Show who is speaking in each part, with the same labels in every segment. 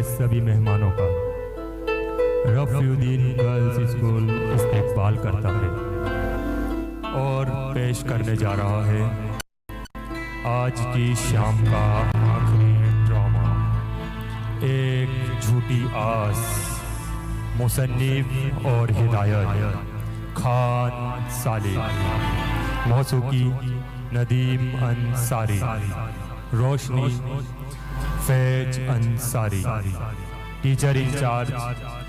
Speaker 1: हुए सभी मेहमानों का रफ़युद्दीन गर्ल्स स्कूल इस्तकबाल करता है और पेश करने जा रहा है आज की शाम का आखिरी ड्रामा, एक झूठी आस। मुसन्निफ और हिदायत खान सालिम, मौसूकी नदीम अंसारी, रोशनी Faiz Ansari, teacher incharge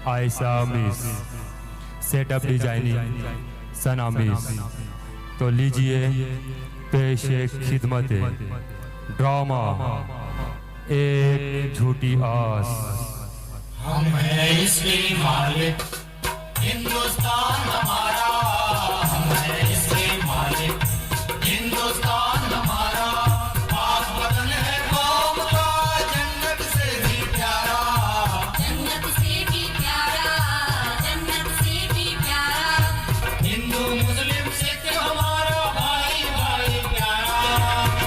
Speaker 1: Ayesha miss, setup designing Sana miss. तो लीजिए पेशे खिदमत ड्रामा एक झूठी आस।
Speaker 2: हम हैं इसके मालिक, हिंदुस्तान हमारा। हम हैं इसके मालिक, हिंदुस्तान हमारा। पाक वतन है कौम का, जन्नत से भी प्यारा,
Speaker 3: जन्नत से भी प्यारा, जन्नत से भी प्यारा।
Speaker 2: हिंदू मुस्लिम सिख हमारा भाई भाई प्यारा,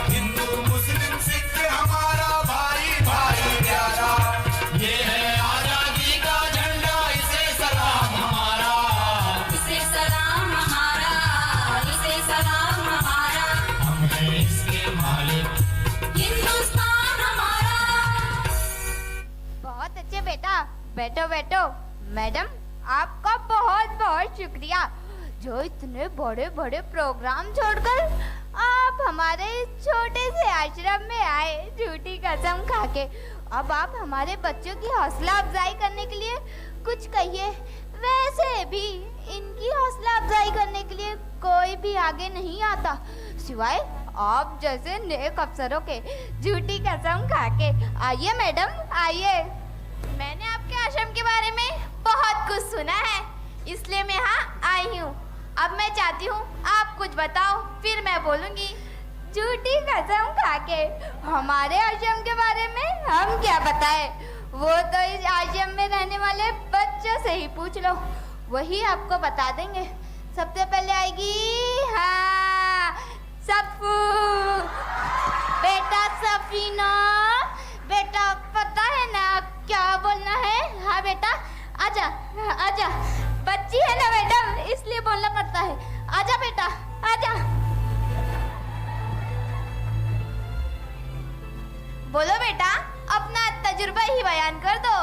Speaker 2: हिंदू मुस्लिम सिख हमारा भाई भाई प्यारा। ये है आजादी का झंडा, इसे सलाम हमारा,
Speaker 3: इसे सलाम हमारा, इसे सलाम हमारा।
Speaker 2: हम हैं इसके मालिक।
Speaker 3: हिंदुस्तान हमारा।
Speaker 4: बहुत अच्छे बेटा, बैठो बैठो। मैडम, आपका बहुत बहुत शुक्रिया जो इतने बड़े बड़े प्रोग्राम छोड़कर आप हमारे इस छोटे से आश्रम में आए झूठी कसम खाके। अब आप हमारे बच्चों की हौसला अफजाई करने के लिए कुछ कहिए। वैसे भी इनकी हौसला अफजाई करने के लिए कोई भी आगे नहीं आता सिवाय आप जैसे नेक अफसरों के। झूठी कसम खाके। आइए मैडम, आइए। मैंने आपके आश्रम के बारे में बहुत कुछ सुना है, इसलिए मैं यहाँ आई हूँ। अब मैं चाहती हूँ आप कुछ बताओ, फिर मैं बोलूँगी। झूठी कसम खाके हमारे आश्रम के बारे में हम क्या बताएं? वो तो इस आश्रम में रहने वाले बच्चों से ही पूछ लो, वही आपको बता देंगे। सबसे पहले आएगी सफू। बेटा सफीना, बेटा पता है ना क्या बोलना है? हाँ बेटा, आजा आजा। बच्ची है ना मैडम, इसलिए बोलना पड़ता है। आजा बेटा, आजा। बोलो बेटा, अपना तजुर्बा ही बयान कर दो।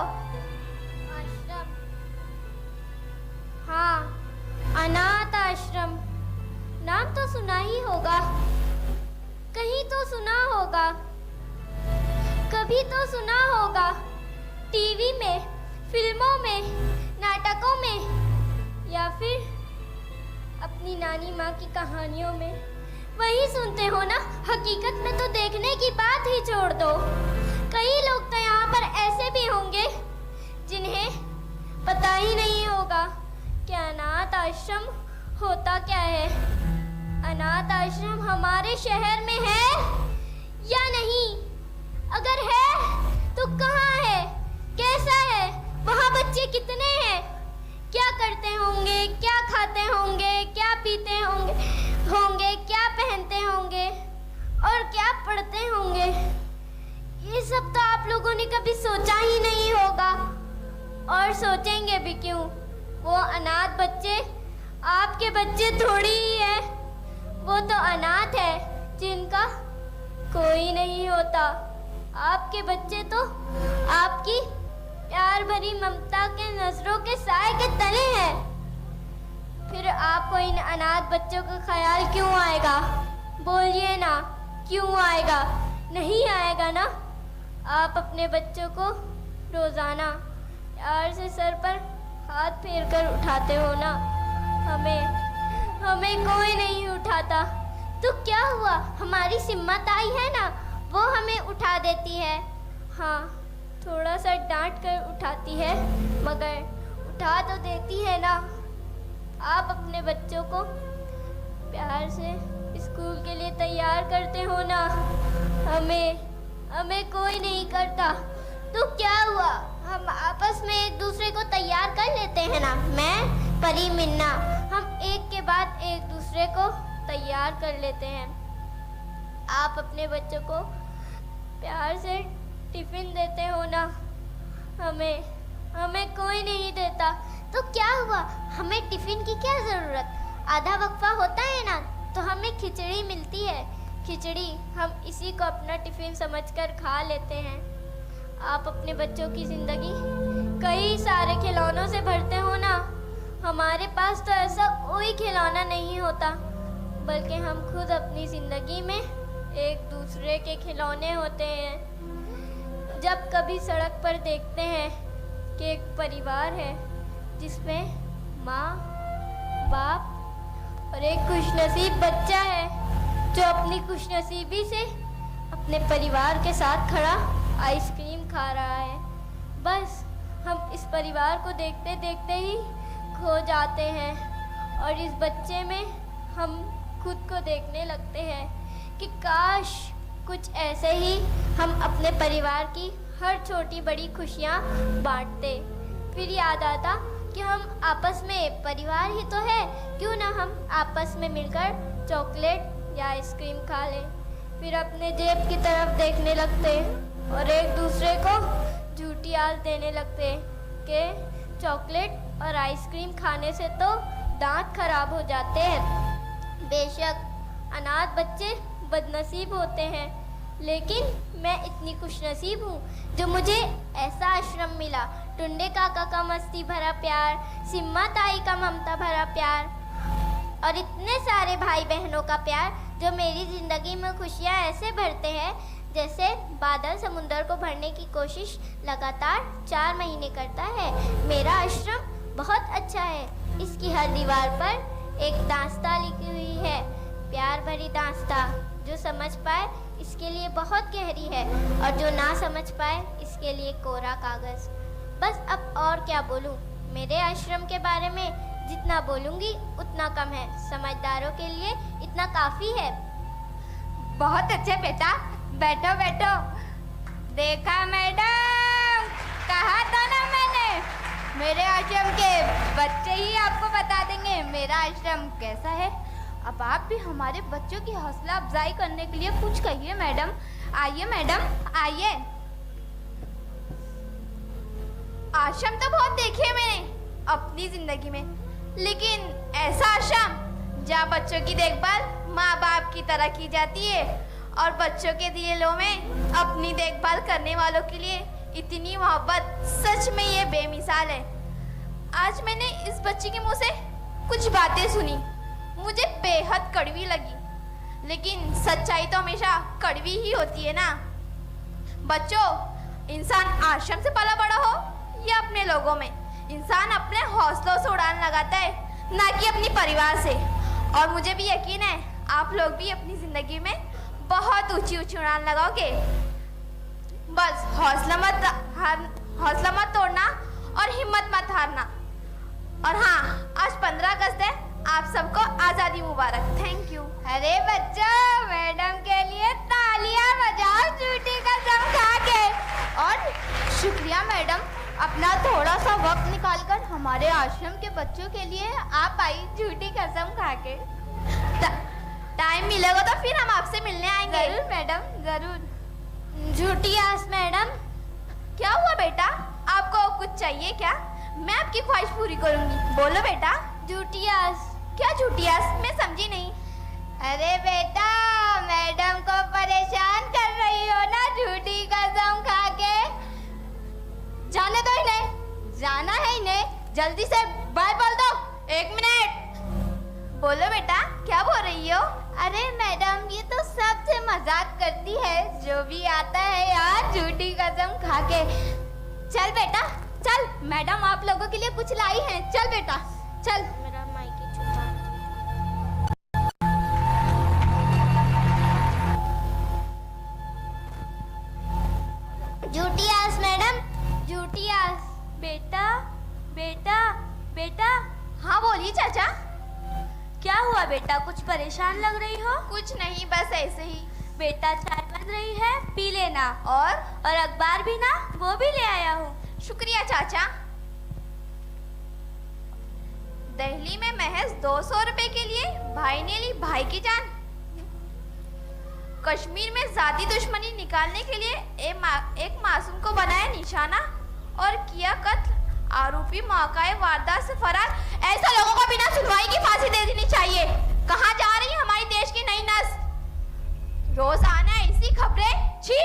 Speaker 5: आश्रम, हाँ, अनाथ आश्रम। नाम तो सुना ही होगा, कहीं तो सुना होगा, कभी तो सुना होगा। टीवी में, फिल्मों में, नाटकों में, या फिर अपनी नानी माँ की कहानियों में। वही सुनते हो ना, हकीकत में तो देखने की बात ही छोड़ दो। कई लोग तो यहाँ पर ऐसे भी होंगे जिन्हें पता ही नहीं होगा कि अनाथ आश्रम होता क्या है। अनाथ आश्रम हमारे शहर में है या नहीं? अगर है तो कहाँ है, कैसा है, वहाँ बच्चे कितने हैं, क्या करते होंगे, क्या खाते होंगे, क्या पीते होंगे, क्या पहनते होंगे और क्या पढ़ते होंगे? ये सब तो आप लोगों ने कभी सोचा ही नहीं होगा, और सोचेंगे भी क्यों? वो अनाथ बच्चे आपके बच्चे थोड़ी ही है। वो तो अनाथ है जिनका कोई नहीं होता। आपके बच्चे तो आपकी प्यार भरी ममता के नजरों के साए के तले हैं। फिर आपको इन अनाथ बच्चों का ख्याल क्यों आएगा? बोलिए ना, क्यों आएगा? नहीं आएगा ना? आप अपने बच्चों को रोजाना प्यार से सर पर हाथ फेर कर उठाते हो ना। हमें कोई नहीं उठाता। तो क्या हुआ, हमारी सिम्मत आई है ना, वो हमें उठा देती है। हाँ, थोड़ा सा डांट कर उठाती है, मगर उठा तो देती है ना। आप अपने बच्चों को प्यार से स्कूल के लिए तैयार करते हो ना। हमें कोई नहीं करता। तो क्या हुआ, हम आपस में एक दूसरे को तैयार कर लेते हैं ना। मैं, परी, मिन्ना, हम एक के बाद एक दूसरे को तैयार कर लेते हैं। आप अपने बच्चों को प्यार से टिफिन देते हो ना। हमें कोई नहीं देता। तो क्या हुआ, हमें टिफिन की क्या ज़रूरत? आधा वक्फा होता है ना, तो हमें खिचड़ी मिलती है। खिचड़ी हम इसी को अपना टिफिन समझकर खा लेते हैं। आप अपने बच्चों की ज़िंदगी कई सारे खिलौनों से भरते हो ना। हमारे पास तो ऐसा कोई खिलौना नहीं होता, बल्कि हम खुद अपनी ज़िंदगी में एक दूसरे के खिलौने होते हैं। जब कभी सड़क पर देखते हैं कि एक परिवार है जिसमें माँ, बाप और एक खुशनसीब बच्चा है जो अपनी खुशनसीबी से अपने परिवार के साथ खड़ा आइसक्रीम खा रहा है, बस हम इस परिवार को देखते देखते ही खो जाते हैं और इस बच्चे में हम खुद को देखने लगते हैं कि काश कुछ ऐसे ही हम अपने परिवार की हर छोटी बड़ी खुशियाँ बांटते। फिर याद आता कि हम आपस में परिवार ही तो है, क्यों ना हम आपस में मिलकर चॉकलेट या आइसक्रीम खा लें। फिर अपने जेब की तरफ देखने लगते और एक दूसरे को झूठी आस देने लगते कि चॉकलेट और आइसक्रीम खाने से तो दांत खराब हो जाते हैं। बेशक अनाथ बच्चे बदनसीब होते हैं, लेकिन मैं इतनी खुशनसीब हूँ जो मुझे ऐसा आश्रम मिला। टुंडे काका का मस्ती भरा प्यार, सिम्मा ताई का ममता भरा प्यार और इतने सारे भाई बहनों का प्यार जो मेरी ज़िंदगी में खुशियाँ ऐसे भरते हैं जैसे बादल समुंदर को भरने की कोशिश लगातार 4 महीने करता है। मेरा आश्रम बहुत अच्छा है। इसकी हर दीवार पर एक दास्तां लिखी हुई है, प्यार भरी दास्तां। जो समझ पाए इसके लिए बहुत गहरी है और जो ना समझ पाए इसके लिए कोरा कागज़। बस अब और क्या बोलूं, मेरे आश्रम के बारे में जितना बोलूंगी उतना कम है। समझदारों के लिए इतना काफ़ी है।
Speaker 4: बहुत अच्छे बेटा, बैठो बैठो। देखा मैडम, कहा था ना मैंने, मेरे आश्रम के बच्चे ही आपको बता देंगे मेरा आश्रम कैसा है। अब आप भी हमारे बच्चों की हौसला अफजाई करने के लिए कुछ कहिए मैडम। आइए मैडम, आइए। आश्रम तो बहुत देखे मैंने अपनी जिंदगी में, लेकिन ऐसा आश्रम जहाँ बच्चों की देखभाल माँ बाप की तरह की जाती है और बच्चों के दिलों में अपनी देखभाल करने वालों के लिए इतनी मोहब्बत, सच में ये बेमिसाल है। आज मैंने इस बच्ची के मुंह से कुछ बातें सुनी, मुझे बेहद कड़वी लगी, लेकिन सच्चाई तो हमेशा कड़वी ही होती है ना। बच्चों, इंसान आश्रम से पला बड़ा हो या अपने लोगों में, इंसान अपने हौसलों से उड़ान लगाता है, ना कि अपनी परिवार से। और मुझे भी यकीन है आप लोग भी अपनी ज़िंदगी में बहुत ऊंची ऊंची उड़ान लगाओगे। बस हौसला मत तोड़ना और हिम्मत मत हारना। और हाँ, आज 15 अगस्त है, आप सबको आज़ादी मुबारक। Thank you. अरे बच्चों, मैडम के लिए तालियां बजाओ झूठी कसम खा के। और शुक्रिया मैडम, अपना थोड़ा सा वक्त निकालकर हमारे आश्रम के बच्चों के लिए आप आई झूठी कसम खा के। टाइम मिलेगा तो फिर हम आपसे मिलने आएंगे। जरूर मैडम, जरूर। झूठी आस मैडम। क्या हुआ बेटा, आपको कुछ चाहिए क्या? मैं आपकी ख्वाहिश पूरी करूंगी। बोलो बेटा। झूठी आस। क्या झूठी आस? मैं समझी नहीं। अरे बेटा, मैडम को परेशान कर रही हो ना झूठी कसम खा के। जाने दो इन्हें, जाना है इन्हें। जल्दी से बाय बोल दो। 1 मिनट। बोलो बेटा, क्या बोल रही हो? अरे मैडम, ये तो सबसे मजाक करती है, जो भी आता है यार झूठी कसम खा के। चल बेटा चल, मैडम आप लोगों के लिए कुछ लाई है। चल बेटा चल। मेरा माइक छुपा। झूठी आस मैडम, झूठी आस। बेटा बेटा बेटा। हाँ बोलिए चाचा। क्या हुआ बेटा, कुछ परेशान लग रही हो? कुछ नहीं, बस ऐसे ही। बेटा चाय बन रही है, पी लेना। और अखबार भी ना, वो भी ले आया हूँ। शुक्रिया चाचा। दिल्ली में महज 200 रुपए के लिए भाई ने ली भाई की जान। कश्मीर में जाति दुश्मनी निकालने के लिए एक मासूम को बनाया निशाना। और किया कत्ल। आरोपी मौका वारदात से फरार। ऐसे लोगों को बिना सुनवाई की फांसी दे देनी चाहिए। कहाँ जा रही है हमारी देश की नई नस्ल? रोजाना ऐसी खबरें। छी!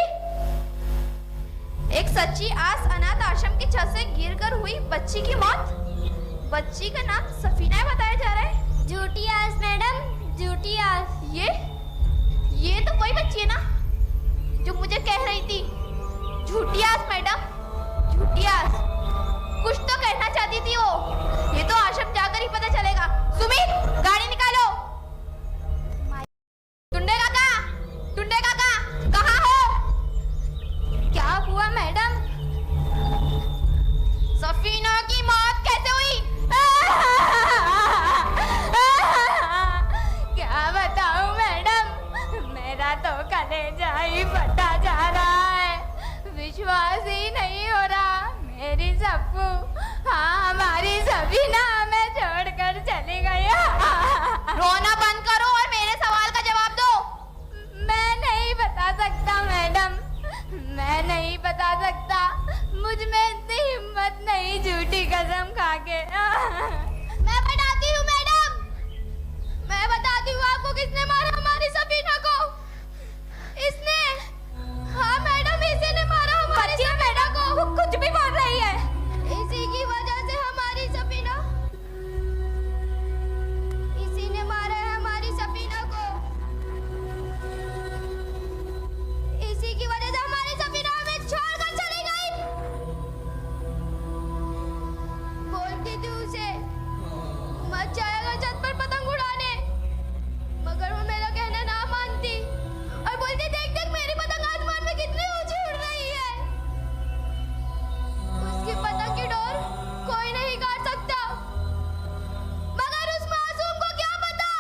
Speaker 4: एक सच्ची आस अनाथ आश्रम की छत से गिरकर हुई बच्ची की मौत। बच्ची का नाम सफीना बताया जा रहा है।
Speaker 5: झूठी आस मैडम, झूठी आस।
Speaker 4: ये तो वही बच्ची है ना जो मुझे कह रही थी। झूठी आस मैडम, झूठी आस। कुछ तो कहना चाहती थी वो। ये तो आश्रम जाकर ही पता चलेगा। सुमित, गाड़ी निकालो। टुंडे काका, कहाँ हो?
Speaker 5: क्या हुआ मैडम?
Speaker 4: सफीना की मौत कैसे हुई?
Speaker 5: क्या बताऊं मैडम, मेरा तो कलेजा ही फटा जा रहा है। विश्वास ही नहीं हो रहा। मेरी सप्पू, हाँ हमारी सफीना हमें छोड़कर चली गई।
Speaker 4: रोना बंद करो और मेरे सवाल का जवाब दो।
Speaker 5: मैं नहीं बता सकता मैडम, मैं नहीं बता सकता। मुझ में इतनी हिम्मत नहीं झूठी कसम खा के।
Speaker 4: मैं बताती हूँ मैडम, मैं बताती हूँ आपको किसने मारा हमारी सफीना को। इसने, हाँ मैडम, इसी ने मारा हमारी सफीना को।
Speaker 5: वो कुछ भी बोल रही है।
Speaker 4: इसी की वजह से हमारी सफीना, इसी ने मारा है हमारी सफीना को। इसी की वजह से हमारी सफीना हमें छोड़कर चली गई। बोलती थी उसे मत जाएगा छत पर पतंग उड़ाने, मगर वो मेरा कहना ना मानती और बोलती देख देख मेरी पतंग आसमान में कितनी ऊंची उड़ रही है। उसकी पतंग की डोर कोई नहीं काट सकता, मगर उस मासूम को क्या पता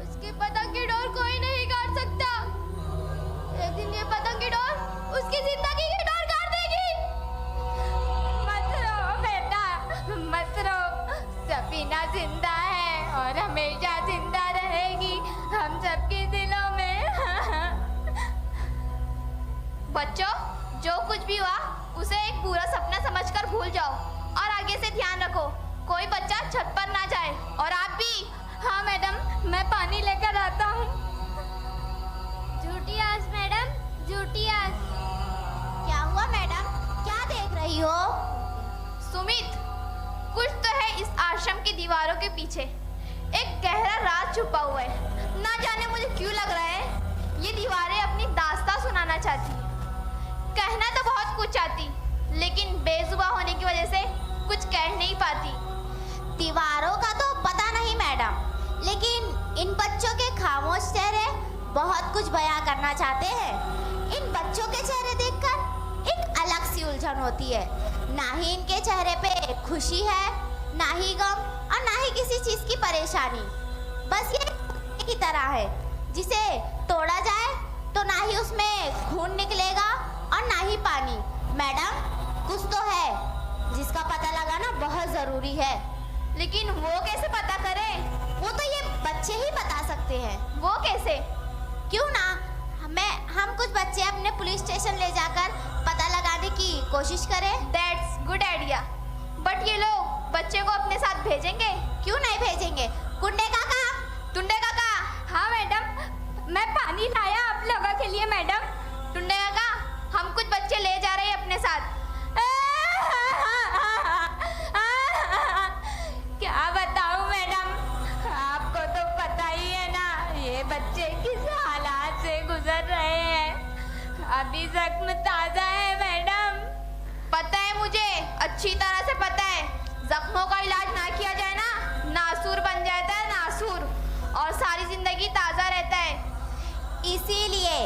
Speaker 4: उसकी पतंग की डोर कोई नहीं काट सकता। एक दिन ये पतंग की डोर उसकी जिंदगी की डोर काट देगी।
Speaker 5: मत रो बेटा, मत रो। सफीना जिंदा है और हमेशा जिंदा रहेगी हम सबके दिलों में।
Speaker 4: बच्चों, जो कुछ भी हुआ उसे एक पूरा सपना समझकर भूल जाओ और आगे से ध्यान रखो कोई बच्चा छत पर ना जाए। और आप भी।
Speaker 5: हाँ मैडम, मैं पानी लेकर आता हूँ। झूठी आस मैडम, झूठी आस।
Speaker 4: क्या हुआ मैडम, क्या देख रही हो? सुमित, कुछ तो है इस आश्रम की दीवारों के पीछे। एक गहरा राज छुपा हुआ है। ना जाने मुझे क्यों लग रहा है ये दीवारें अपनी दास्तां सुनाना चाहती। कहना तो बहुत कुछ चाहती, लेकिन बेजुबान होने की वजह से कुछ कह नहीं पाती।
Speaker 6: दीवारों का तो पता नहीं मैडम, लेकिन इन बच्चों के खामोश चेहरे बहुत कुछ बयां करना चाहते हैं। इन बच्चों के चेहरे देखकर एक अलग सी उलझन होती है। ना ही इनके चेहरे पे खुशी है, ना ही गम और ना ही किसी चीज की परेशानी। बस ये कुत्ते की तरह है जिसे तोड़ा जाए तो ना ही उसमें खून निकलेगा और ना ही पानी। मैडम, कुछ तो है जिसका पता लगाना बहुत जरूरी है।
Speaker 4: लेकिन वो कैसे पता करें?
Speaker 6: वो तो ये बच्चे ही बता सकते हैं।
Speaker 4: वो कैसे?
Speaker 6: क्यों ना हम कुछ बच्चे अपने पुलिस स्टेशन ले जाकर पता लगाने की कोशिश करें।
Speaker 4: That's good idea. बट ये लोग बच्चे को अपने साथ भेजेंगे?
Speaker 6: क्यों नहीं भेजेंगे? टुंडे काका,
Speaker 4: टुंडे काका।
Speaker 5: हाँ मैडम, मैं पानी लाया आप लोगों के लिए मैडम।
Speaker 4: टुंडे काका, हम कुछ बच्चे ले जा रहे हैं अपने साथ।
Speaker 5: क्या बताऊं मैडम, आपको तो पता ही है ना ये बच्चे किस हालात से गुजर रहे हैं। अभी जख्म ताजा है मैडम।
Speaker 4: पता है मुझे, अच्छी तरह से पता है। जख्मों का इलाज ना किया जाए ना, नासूर बन जाता है, नासूर, और सारी जिंदगी ताजा रहता है।
Speaker 6: इसीलिए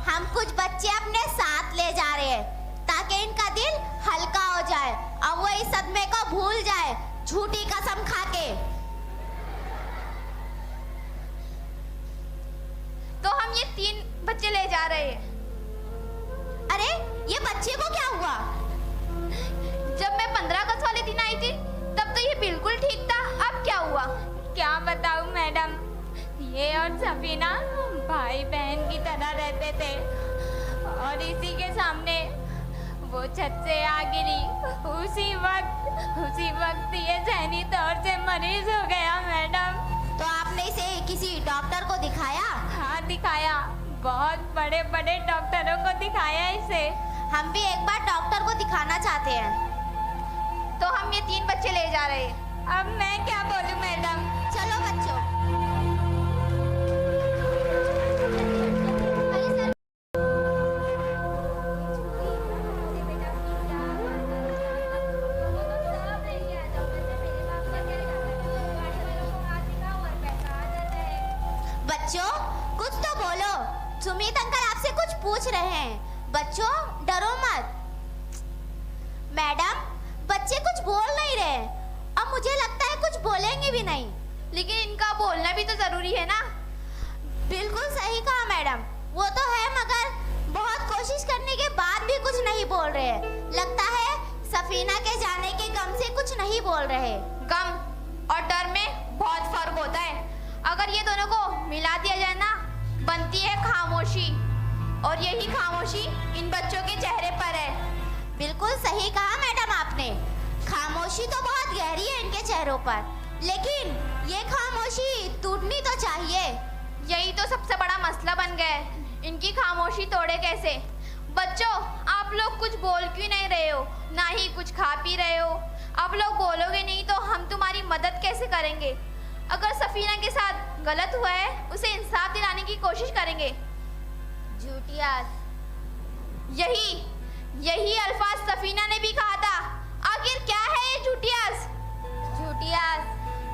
Speaker 6: हम कुछ बच्चे अपने साथ ले जा रहे हैं ताकि इनका दिल हल्का हो जाए और वो इस सदमे को भूल जाए झूठी कसम खा के।
Speaker 4: तो हम ये 3 बच्चे ले जा रहे हैं।
Speaker 6: अरे ये बच्चे को क्या हुआ?
Speaker 4: जब मैं 15 अगस्त वाले दिन आई थी तब तो ये बिल्कुल ठीक था। अब क्या हुआ?
Speaker 5: क्या बताऊं मैडम, ये और सफीना भाई बहन की तरह रहते थे और इसी के सामने
Speaker 4: वो छत से आ गिरी। उसी वक्त ये जहनी तौर से मरीज हो गया मैडम।
Speaker 6: तो आपने इसे किसी डॉक्टर को दिखाया?
Speaker 4: हाँ दिखाया, बहुत बड़े बड़े डॉक्टरों को दिखाया इसे।
Speaker 6: हम भी एक बार डॉक्टर को दिखाना चाहते हैं।
Speaker 4: तो हम ये 3 बच्चे ले जा रहे हैं। अब मैं क्या बोलूं मैडम?
Speaker 6: चलो बच्चों। बच्चों कुछ तो बोलो, सुमित अंकल आपसे कुछ पूछ रहे हैं। बच्चों डरो मत। मैडम बच्चे कुछ बोल नहीं रहे, अब मुझे लगता है कुछ बोलेंगे भी नहीं।
Speaker 4: लेकिन इनका बोलना भी तो जरूरी है ना।
Speaker 6: बिल्कुल सही कहा मैडम, वो तो है मगर बहुत कोशिश करने के बाद भी कुछ नहीं बोल रहे। लगता है सफीना के जाने के गम से कुछ नहीं बोल रहे।
Speaker 4: गम और डर में बहुत फर्क होता है। अगर ये दोनों को मिला दिया जाए ना, बनती है खामोशी। और यही खामोशी इन बच्चों के चेहरे पर है।
Speaker 6: बिल्कुल सही कहा मैडम आपने, खामोशी तो बहुत गहरी है इनके चेहरों पर, लेकिन ये खामोशी टूटनी तो चाहिए।
Speaker 4: यही तो सबसे बड़ा मसला बन गया है, इनकी खामोशी तोड़े कैसे। बच्चों आप लोग कुछ बोल क्यों नहीं रहे हो, ना ही कुछ खा पी रहे हो। आप लोग बोलोगे नहीं तो हम तुम्हारी मदद कैसे करेंगे। अगर सफीना के साथ गलत हुआ है उसे इंसाफ दिलाने की कोशिश करेंगे।
Speaker 6: झूठियास,
Speaker 4: यही अल्फाज सफीना ने भी कहा था। आखिर क्या है ये झूठियास?
Speaker 6: झूठियास,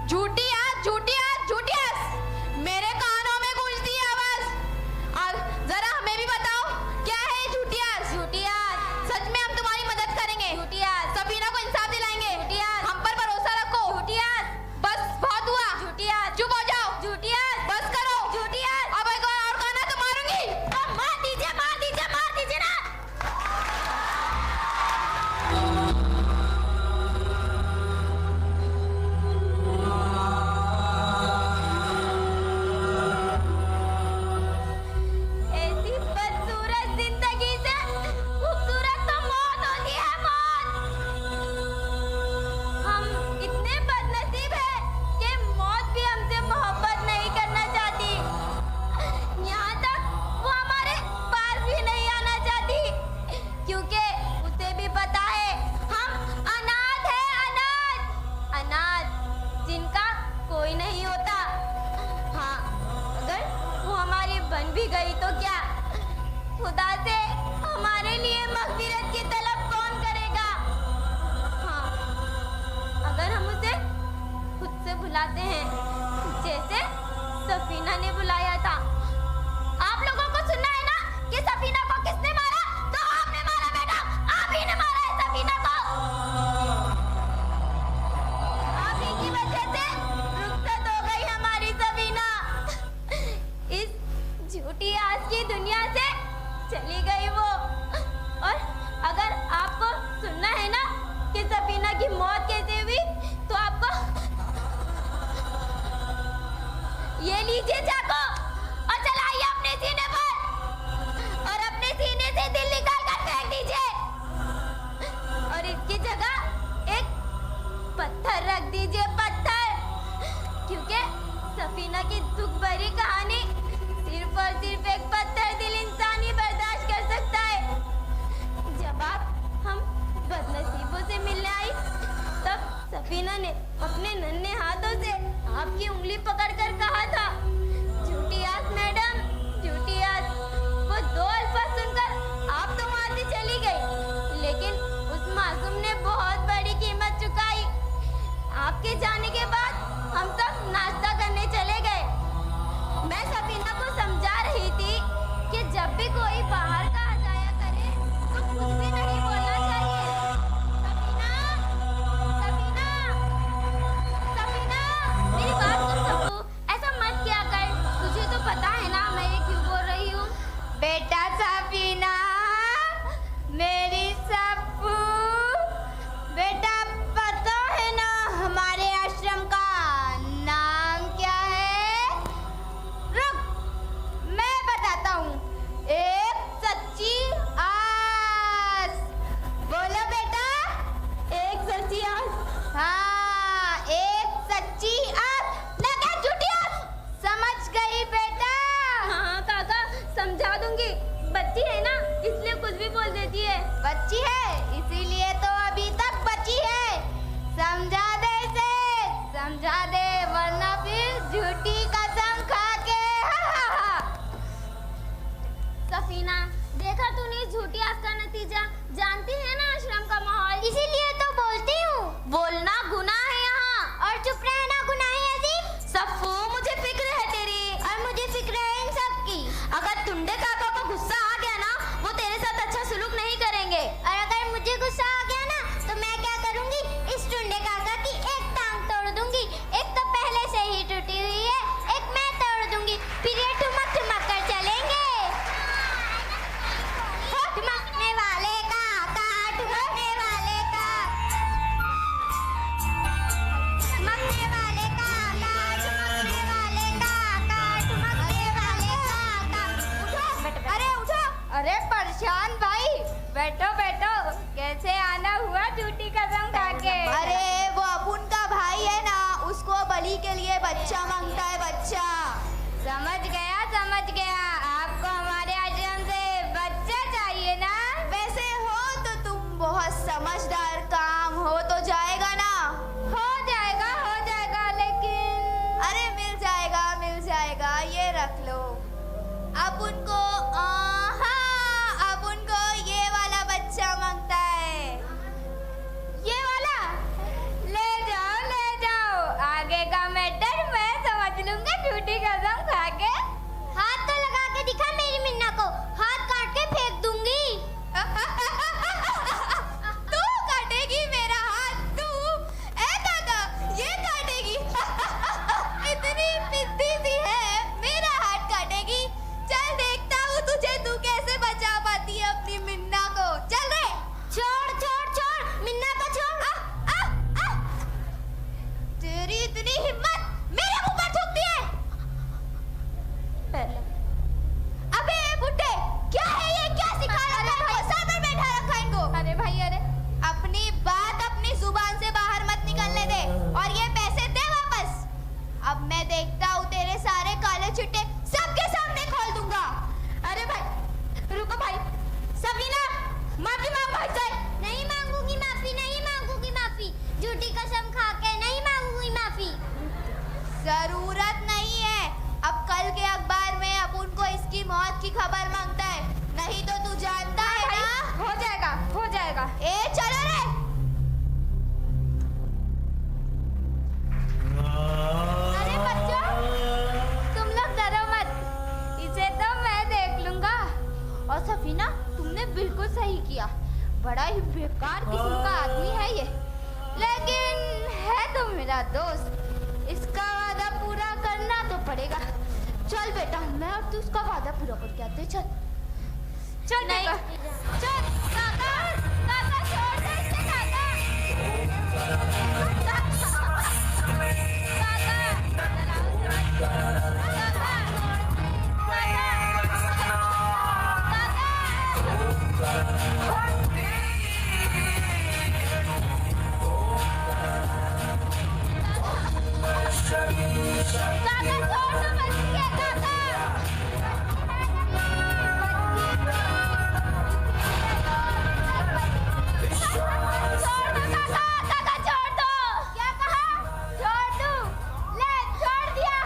Speaker 4: झूठियास, झूठियास, झूठियास। मेरे कानों में गूंजती है आवाज। और जरा हमें भी बताओ क्या है ये झूठियास?
Speaker 6: झूठियास,
Speaker 4: सच में हम तुम्हारी मदद करेंगे।
Speaker 6: झूठियास,
Speaker 4: सफीना को इंसाफ दिलाएंगे।
Speaker 6: झूठियास,
Speaker 4: हम पर भरोसा रखो।
Speaker 6: झूठियास,
Speaker 4: बस बहुत हुआ।
Speaker 6: झूठियास,
Speaker 4: चुप हो जाओ।
Speaker 6: झूठियास,
Speaker 4: बस करो।
Speaker 6: झूठियास।
Speaker 4: अब एक और गाना तो मारूंगी।
Speaker 6: मार दीजिए, मार दीजिए, मार दीजिए ना।
Speaker 4: ऐसी बदसूरत जिंदगी से खूबसूरत तो मौत होती है, मौत। हम इतने बदनसीब हैं कि मौत भी हमसे मोहब्बत नहीं करना चाहती। यहाँ तक वो हमारे पास भी नहीं आना चाहती, क्योंकि उसे भी पता है हम अनाथ हैं, अनाथ। अनाथ जिनका कोई नहीं होता। हाँ, अगर वो हमारी बन भी गई तो क्या, खुदा से हमारे लिए मग़फ़िरत की तलब कौन करेगा। हाँ, अगर हम उसे खुद से बुलाते हैं जैसे सफीना ने बुलाया था। आप लोगों को सुनना है ना कि सफीना को किसने मारा? तो आपने मारा मैडम, आप ही ने मारा है सफीना को। आप ही की वजह से रुखसत हो गई हमारी सफीना। इस झूठी आस की दुनिया से चली गई वो। और अगर आपको सुनना है ना कि सफीना की मौत कैसे हुई, तो आपको ये लीजिए चाकू और चलाइए अपने सीने पर और अपने सीने से दिल निकाल कर फेंक दीजिए। और इसकी जगह एक पत्थर रख दीजिए, पत्थर। क्योंकि सफीना की दुख भरी कहानी सिर्फ और सिर्फ एक पत्थर दिल इंसान ही बर्दाश्त कर सकता है। जब आप हम बदनसीबों से मिलने आई, तब सफीना ने अपने नन्हे हाथों से आपकी उंगली पकड़कर कहा था, झूठी आस मैडम, झूठी आस। वो 2 अल्फाज सुनकर आप तो वहां से चली गई, लेकिन उस मासूम ने बहुत बड़ी कीमत चुकाई। आपके जाने के बाद हम सब नाश्ता करने चले गए। मैं सफीना को समझा रही थी कि जब भी कोई बाहर का आ जाया करे तो कुछ भी नहीं बोलना चाहिए। सफीना, सफीना, सफीना, मेरी बात सुन सकूं? पड़ेगा।
Speaker 6: ए चलो रे।
Speaker 4: अरे बच्चों, तुम लोग डरो मत, इसे तो मैं देख लूंगा। और सफीना, तुमने बिल्कुल सही किया। बड़ा ही बेकार किस्म का आदमी है ये, लेकिन है तो मेरा दोस्त। इसका वादा पूरा करना तो पड़ेगा। चल बेटा, मैं और तू उसका वादा पूरा करके आते। चल चल
Speaker 5: नहीं।
Speaker 4: बेटा, चल। काका, काका छोड़ दे इसे, काका। काका, काका छोड़ दो बच्ची है, छोड़ दो काका, काका छोड़ दो। क्या कहा? छोड़ दूं? ले, छोड़ दिया।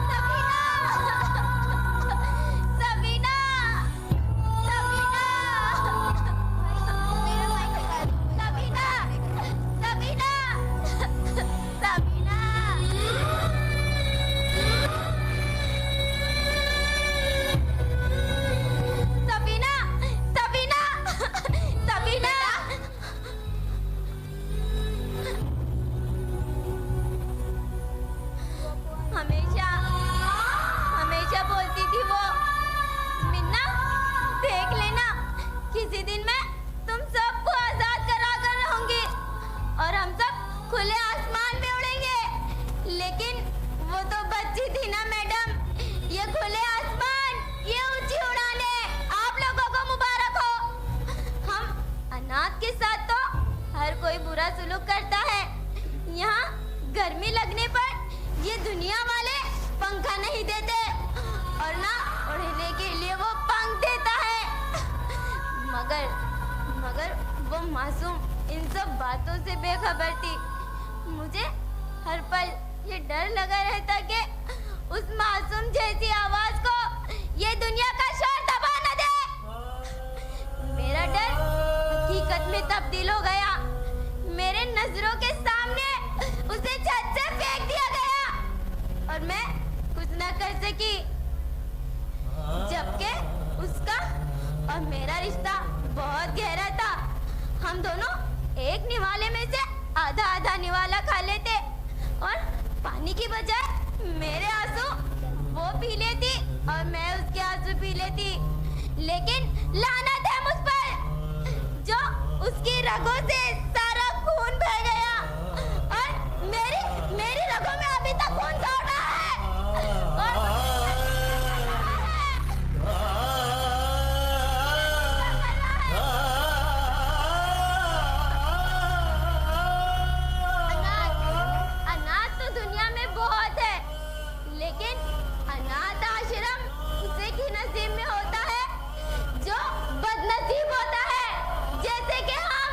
Speaker 4: सबीना, सबीना, सबीना, सबीना, सबीना, सबीना, सबीना, सबीना। हमेशा हमेशा बोलती थी वो, मिन्ना देख लेना, किसी दिन मैं तुम सबको आजाद करा कर रहूंगी और हम सब खुले आसमान में उड़ेंगे। लेकिन वो तो बच्ची थी ना मैडम। ये खुले आसमान, ये ऊंची उड़ाने आप लोगों को मुबारक हो। हम अनाथ के साथ तो हर कोई बुरा सुलूक करता है। यहाँ गर्मी लगने पर ये दुनिया वाले पंखा नहीं देते और ना उड़ने के लिए वो पंख देता है। मगर वो मासूम इन सब बातों से बेखबर थी। मुझे हर पल ये डर लगा रहता कि उस मासूम जैसी आवाज को ये दुनिया का शोर दबा न दे। मेरा डर हकीकत में तब्दील हो गया। मेरे नजरों के सामने उसे छत से फेंक दिया गया और मैं कुछ न कर सकी, जबकि उसका और मेरा रिश्ता बहुत गहरा था। हम दोनों एक निवाले में से आधा आधा निवाला खा लेते और पानी की बजाय मेरे आंसू वो पी लेती और मैं उसके आंसू पी लेती। लेकिन लानत है मुझ पर, जो उसकी रगों से सारा खून बह गया और मेरी रगों में अभी तक खून दौड़ रहा है। अनाथ तो दुनिया में बहुत है, लेकिन अनाथ आश्रम उसे की नसीब में होता है जो बदनसीब होता है, जैसे कि हम,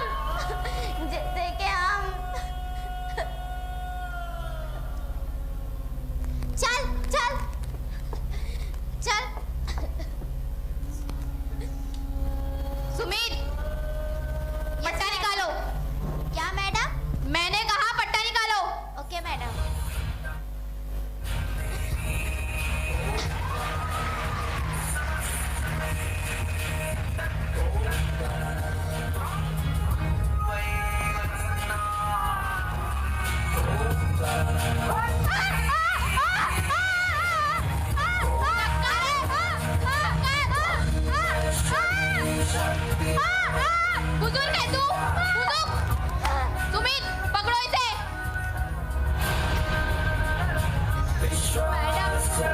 Speaker 4: जैसे कि हम।
Speaker 6: चल चल चल।
Speaker 4: सुमित, पट्टा निकालो।
Speaker 6: क्या मैडम?
Speaker 4: मैंने कहा पट्टा निकालो।
Speaker 6: Okay madam.
Speaker 4: बुजुर्ग है तू, बुजुर्ग। सुमित, पकड़ो इसे।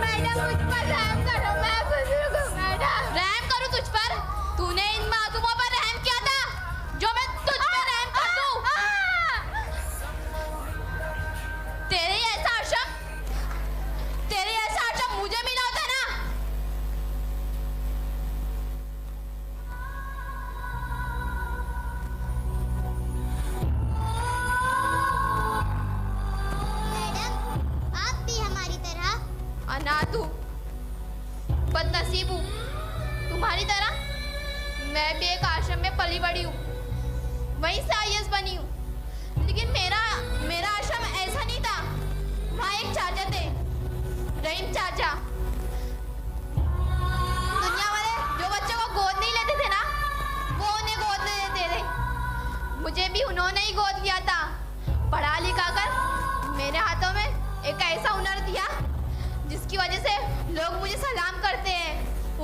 Speaker 4: मैडम मुझ पर रहम करो, मैं बुजुर्ग हूँ मैडम। रहम करूँ तुझ पर? तूने इन मासूमों पर रहम किया था जो मैं तुझ पर रहम कर दूँ? तेरे ऐसा आश्रम मुझे मिला होता ना। मैं भी एक आश्रम में पली बड़ी हूँ, वहीं से IAS बनी हूँ। लेकिन मेरा आश्रम ऐसा नहीं था। वहाँ एक चाचा थे, रहीम चाचा। दुनिया वाले जो बच्चों को गोद नहीं लेते थे ना, वो उन्हें गोद ले लेते थे। मुझे भी उन्होंने ही गोद लिया था। पढ़ा लिखा कर मेरे हाथों में एक ऐसा हुनर दिया जिसकी वजह से लोग मुझे सलाम करते हैं,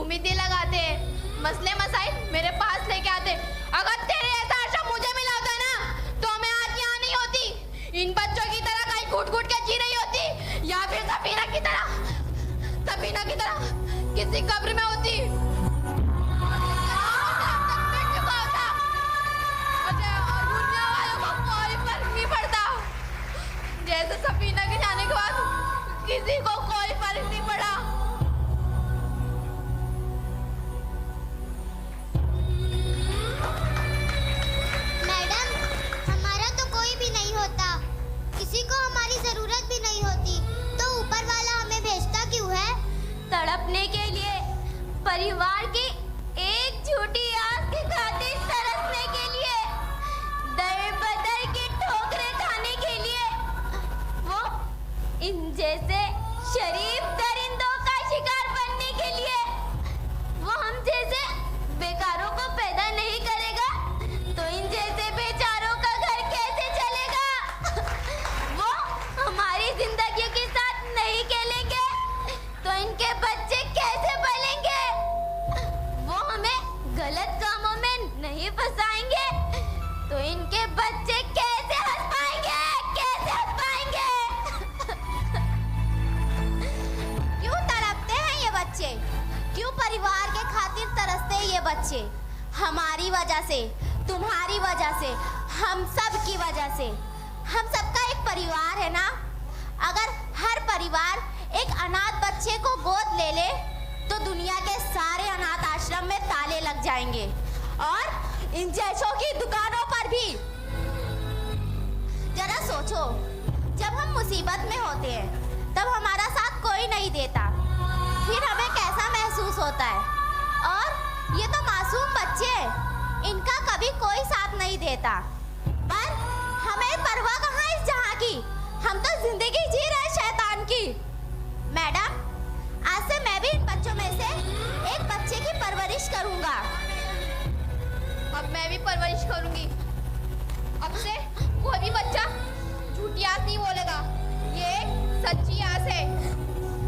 Speaker 4: उम्मीदें लगाते हैं, मसले मसाइल मेरे पास लेके आते। अगर तेरे ऐसा आश्रम मुझे मिला होता ना, तो मैं आज यहाँ नहीं होती, इन बच्चों की तरह कहीं घुट घुट के जी रही होती, या फिर सफीना की तरह किसी कब्र में होती। दुनिया वालों को कोई फर्क नहीं पड़ता। जैसे सफीना के जाने के बाद किसी को कोई फर्क नहीं पड़ा।
Speaker 5: मैडम, हमारा तो कोई भी नहीं होता, किसी को हमारी जरूरत भी नहीं होती, तो ऊपर वाला हमें भेजता क्यों है?
Speaker 3: तड़पने के लिए, परिवार की एक झूठी आस की खातिर तरसने के लिए, दर बदर की ठोकरें खाने के लिए, वो इन जैसे शरीफ दरिंदों का शिकार बनने के लिए। वो हम जैसे बेकारों को पैदा नहीं करेगा तो इन जैसे बेचारों का घर कैसे चलेगा? वो हमारी जिंदगी के साथ नहीं खेलेंगे तो इनके बच्चे कैसे पलेंगे? वो हमें गलत कामों में नहीं फंसाएंगे तो इनके बच्चे कैसे हंस पाएंगे?
Speaker 6: क्यों तड़पते हैं ये बच्चे? क्यों परिवार के खातिर तरसते हैं ये बच्चे? हमारी वजह से, तुम्हारी वजह से, हम सब की वजह से। हम सबका एक परिवार है ना। अगर हर परिवार एक अनाथ बच्चे को गोद ले ले तो दुनिया के सारे अनाथ आश्रम में ताले लग जाएंगे और इन जैसों की दुकानों पर भी। जरा सोचो, जब हम मुसीबत में होते हैं तब हमारा साथ कोई नहीं देता, फिर हमें कैसा महसूस होता है? और ये तो मासूम बच्चे हैं, इनका कभी कोई साथ नहीं देता, पर हमें परवाह कहाँ इस जहां की? हम तो जिंदगी जी रहे शैतान की। मैडम, आज से मैं भी इन बच्चों में से एक बच्चे की परवरिश करूंगा।
Speaker 4: अब मैं भी परवरिश करूंगी। अब से कोई भी बच्चा झूठी आस नहीं बोलेगा, ये एक सच्ची आस है।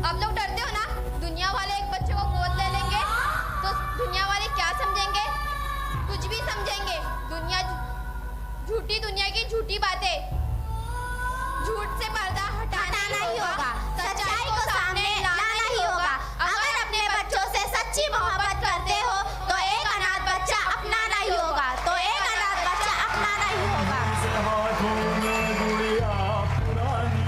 Speaker 4: अब लोग डरते हो ना, दुनिया वाले एक बच्चे को गोद ले लेंगे तो दुनिया वाले क्या समझेंगे? कुछ भी समझेंगे। दुनिया की झूठी बातें, झूठ से पर्दा हटाना ही होगा, सच्चाई को सामने लाना ही होगा। अगर अपने बच्चों से सच्ची मोहब्बत करते हो तो एक अनाथ बच्चा अपनाना ही होगा, तो एक अनाथ बच्चा अपनाना ही होगा।
Speaker 2: हाथों में गुड़िया पुरानी,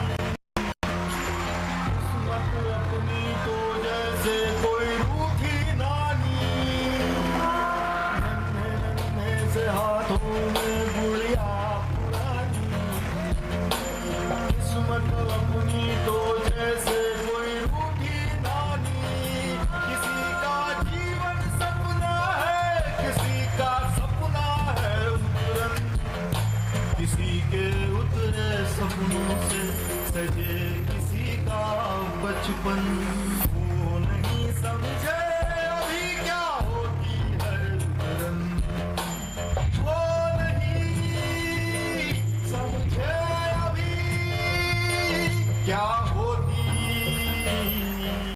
Speaker 2: किस्मत अपनी तो जैसे कोई रूठी नानी। नन्हे नन्हे से हाथों में गुड़िया पुरानी, किस्मत अपनी तो जैसे कोई रूठी नानी। किसी का जीवन सपना है, किसी का सपना है उतरन, किसी के उतरे सपनों से सजे किसी का बचपन। वो नहीं समझे अभी क्या होती है उतरन, वो नहीं समझे अभी क्या